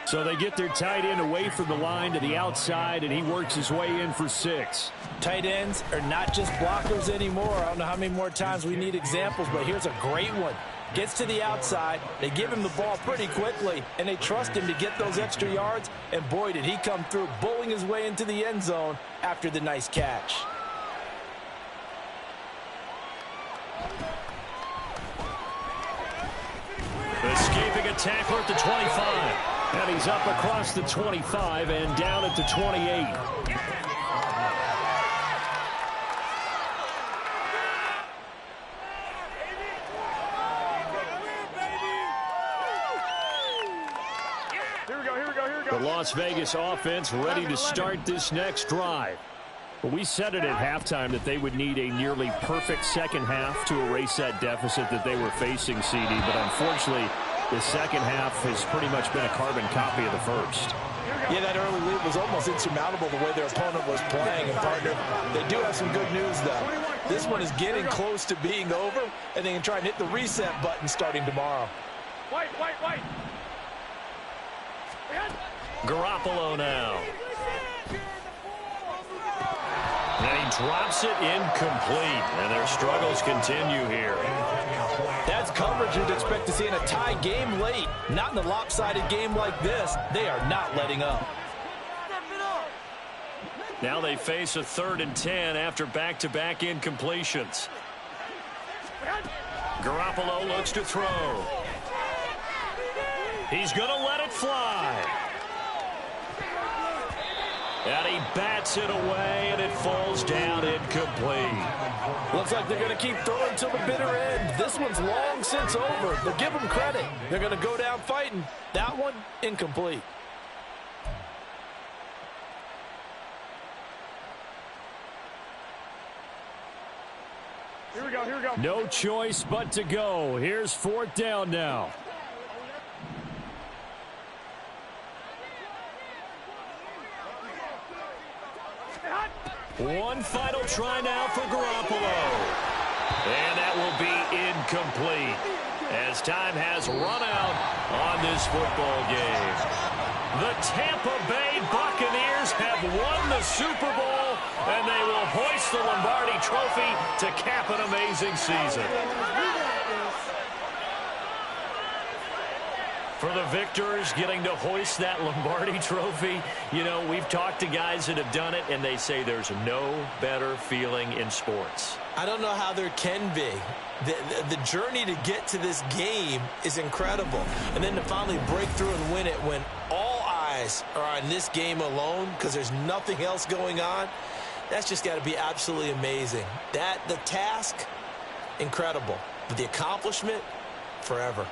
So they get their tight end away from the line to the outside, and he works his way in for 6. Tight ends are not just blockers anymore. I don't know how many more times we need examples, but here's a great one. Gets to the outside, they give him the ball pretty quickly, and they trust him to get those extra yards, and boy, did he come through, bowling his way into the end zone after the nice catch. Escaping a tackler at the 25. And he's up across the 25 and down at the 28. The Las Vegas offense ready to start this next drive. But we said it at halftime that they would need a nearly perfect second half to erase that deficit that they were facing, CD. But unfortunately, the second half has pretty much been a carbon copy of the first. Yeah, that early lead was almost insurmountable the way their opponent was playing. And, partner, they do have some good news, though. This one is getting close to being over, and they can try and hit the reset button starting tomorrow. White. Garoppolo now. And he drops it incomplete. And their struggles continue here. That's coverage you'd expect to see in a tie game late. Not in a lopsided game like this. They are not letting up. Now they face a 3rd and 10 after back-to-back incompletions. Garoppolo looks to throw. He's going to let it fly. And he bats it away, and it falls down incomplete. Looks like they're going to keep throwing till the bitter end. This one's long since over, but give them credit. They're going to go down fighting. That one, incomplete. Here we go, here we go. No choice but to go. Here's 4th down now. One final try now for Garoppolo. And that will be incomplete as time has run out on this football game. The Tampa Bay Buccaneers have won the Super Bowl, and they will hoist the Lombardi Trophy to cap an amazing season. For the victors getting to hoist that Lombardi Trophy, you know, we've talked to guys that have done it, and they say there's no better feeling in sports. I don't know how there can be. The journey to get to this game is incredible. And then to finally break through and win it when all eyes are on this game alone because there's nothing else going on, that's just got to be absolutely amazing. The task, incredible. But the accomplishment, forever.